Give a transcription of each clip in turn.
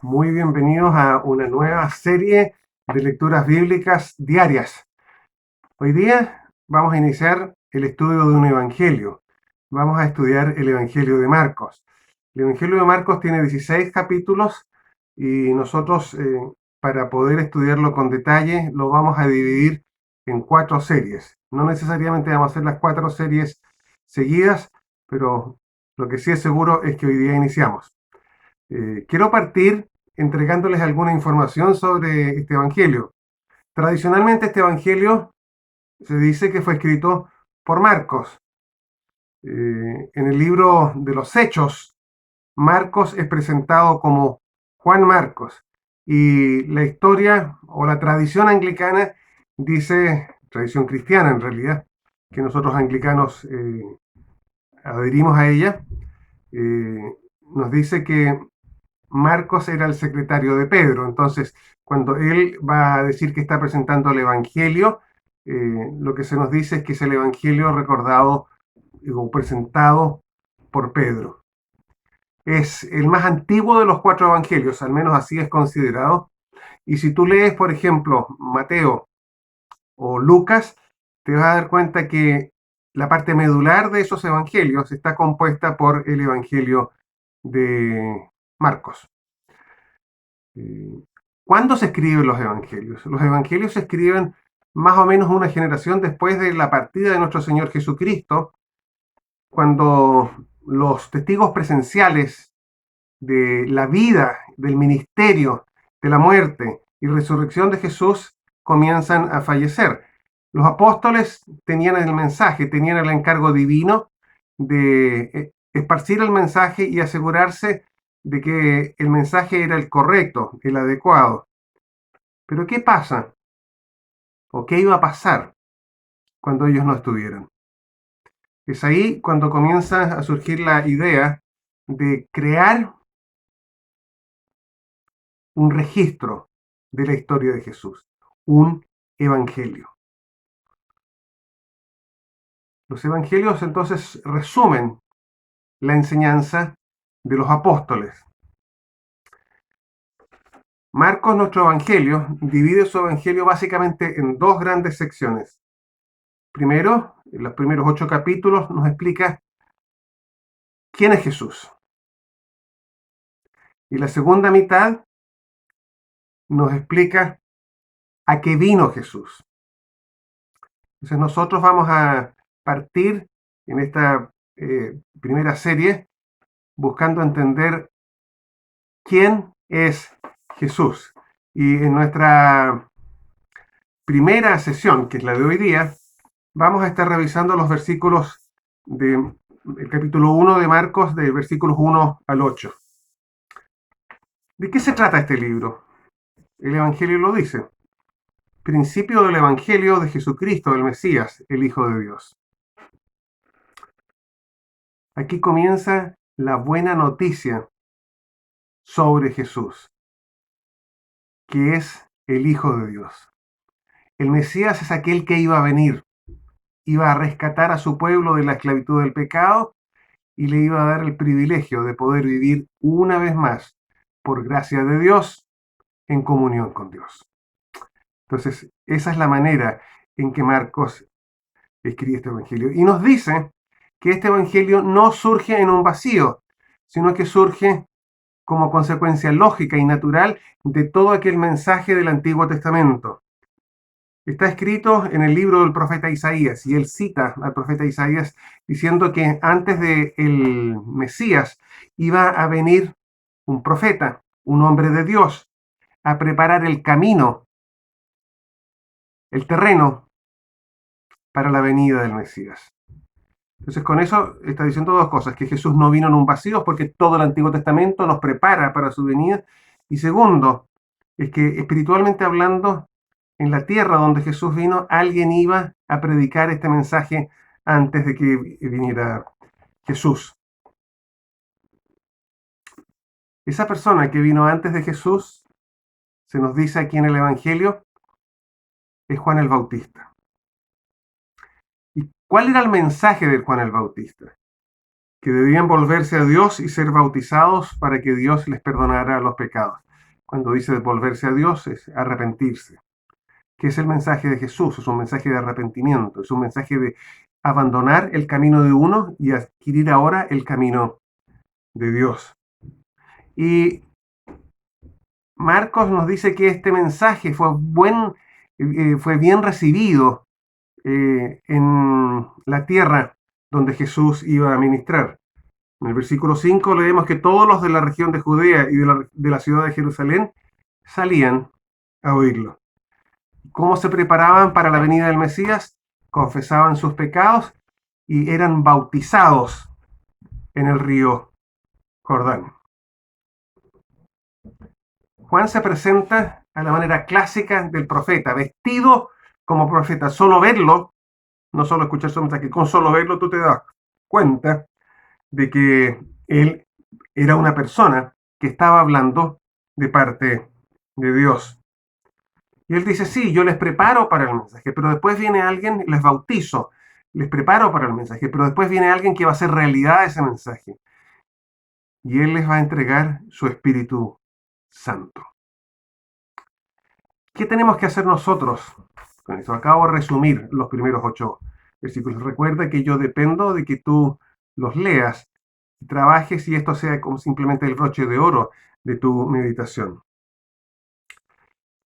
Muy bienvenidos a una nueva serie de lecturas bíblicas diarias. Hoy día vamos a iniciar el estudio de un evangelio. Vamos a estudiar el Evangelio de Marcos. El Evangelio de Marcos tiene 16 capítulos y nosotros, para poder estudiarlo con detalle, lo vamos a dividir en 4 series. No necesariamente vamos a hacer las 4 series seguidas, pero lo que sí es seguro es que hoy día iniciamos. Quiero partir entregándoles alguna información sobre este Evangelio. Tradicionalmente este Evangelio se dice que fue escrito por Marcos. En el libro de los Hechos, Marcos es presentado como Juan Marcos y la historia o la tradición anglicana dice, tradición cristiana en realidad, que nosotros anglicanos adherimos a ella, eh, nos dice que Marcos era el secretario de Pedro. Entonces, cuando él va a decir que está presentando el Evangelio, lo que se nos dice es que es el Evangelio recordado o presentado por Pedro. Es el más antiguo de los 4 evangelios, al menos así es considerado. Y si tú lees, por ejemplo, Mateo o Lucas, te vas a dar cuenta que la parte medular de esos evangelios está compuesta por el Evangelio de Marcos. ¿Cuándo se escriben los evangelios? Los evangelios se escriben más o menos una generación después de la partida de nuestro Señor Jesucristo, cuando los testigos presenciales de la vida, del ministerio, de la muerte y resurrección de Jesús comienzan a fallecer. Los apóstoles tenían el mensaje, tenían el encargo divino de esparcir el mensaje y asegurarse de que el mensaje era el correcto, el adecuado. Pero ¿qué pasa? ¿O qué iba a pasar cuando ellos no estuvieran? Es ahí cuando comienza a surgir la idea de crear un registro de la historia de Jesús, un evangelio. Los evangelios entonces resumen la enseñanza de los apóstoles. Marcos, nuestro evangelio, divide su evangelio básicamente en 2 grandes secciones. Primero, en los primeros 8 capítulos nos explica quién es Jesús. Y la segunda mitad nos explica a qué vino Jesús. Entonces nosotros vamos a partir en esta primera serie buscando entender quién es Jesús. Y en nuestra primera sesión, que es la de hoy día, vamos a estar revisando los versículos del capítulo 1 de Marcos, de versículos 1 al 8. ¿De qué se trata este libro? El Evangelio lo dice. Principio del Evangelio de Jesucristo, el Mesías, el Hijo de Dios. Aquí comienza la buena noticia sobre Jesús, que es el Hijo de Dios. El Mesías es aquel que iba a venir, iba a rescatar a su pueblo de la esclavitud del pecado y le iba a dar el privilegio de poder vivir una vez más, por gracia de Dios, en comunión con Dios. Entonces, esa es la manera en que Marcos escribe este Evangelio. Y nos dice que este Evangelio no surge en un vacío, sino que surge como consecuencia lógica y natural de todo aquel mensaje del Antiguo Testamento. Está escrito en el libro del profeta Isaías y él cita al profeta Isaías diciendo que antes del Mesías iba a venir un profeta, un hombre de Dios, a preparar el camino, el terreno para la venida del Mesías. Entonces con eso está diciendo 2 cosas, que Jesús no vino en un vacío porque todo el Antiguo Testamento nos prepara para su venida. Y segundo, es que espiritualmente hablando, en la tierra donde Jesús vino, alguien iba a predicar este mensaje antes de que viniera Jesús. Esa persona que vino antes de Jesús, se nos dice aquí en el Evangelio, es Juan el Bautista. ¿Y cuál era el mensaje de Juan el Bautista? Que debían volverse a Dios y ser bautizados para que Dios les perdonara los pecados. cuando dice volverse a Dios, es arrepentirse. ¿Qué es el mensaje de Jesús? Es un mensaje de arrepentimiento, es un mensaje de abandonar el camino de uno y adquirir ahora el camino de Dios. Y Marcos nos dice que este mensaje fue bien recibido en la tierra donde Jesús iba a ministrar. En el versículo 5 leemos que todos los de la región de Judea y de la ciudad de Jerusalén salían a oírlo. ¿Cómo se preparaban para la venida del Mesías? Confesaban sus pecados y eran bautizados en el río Jordán. Juan se presenta a la manera clásica del profeta, vestido como profeta. Solo verlo, no solo escuchar su mensaje, con solo verlo tú te das cuenta de que él era una persona que estaba hablando de parte de Dios. Y él dice, sí, yo les preparo para el mensaje, pero después viene alguien, les bautizo, les preparo para el mensaje, pero después viene alguien que va a hacer realidad ese mensaje. Y él les va a entregar su Espíritu Santo. ¿Qué tenemos que hacer nosotros con eso? Acabo de resumir los primeros 8 versículos. Recuerda que yo dependo de que tú los leas y trabajes y esto sea como simplemente el broche de oro de tu meditación.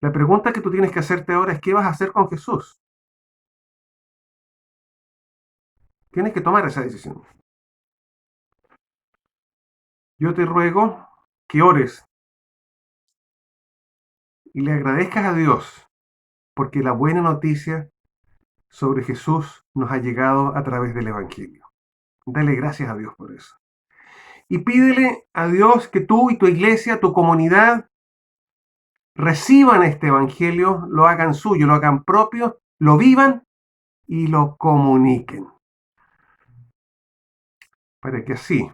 La pregunta que tú tienes que hacerte ahora es: ¿qué vas a hacer con Jesús? Tienes que tomar esa decisión. Yo te ruego que ores y le agradezcas a Dios porque la buena noticia sobre Jesús nos ha llegado a través del Evangelio. Dale gracias a Dios por eso. Y pídele a Dios que tú y tu iglesia, tu comunidad, reciban este Evangelio, lo hagan suyo, lo hagan propio, lo vivan y lo comuniquen. Para que así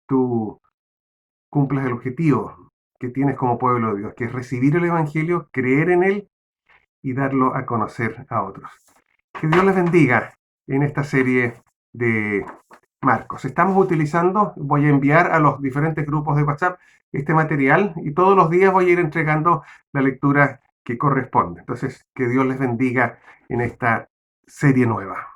tú cumplas el objetivo que tienes como pueblo de Dios, que es recibir el Evangelio, creer en él y darlo a conocer a otros. Que Dios les bendiga en esta serie de Marcos. Estamos utilizando, voy a enviar a los diferentes grupos de WhatsApp este material y todos los días voy a ir entregando la lectura que corresponde. Entonces, que Dios les bendiga en esta serie nueva.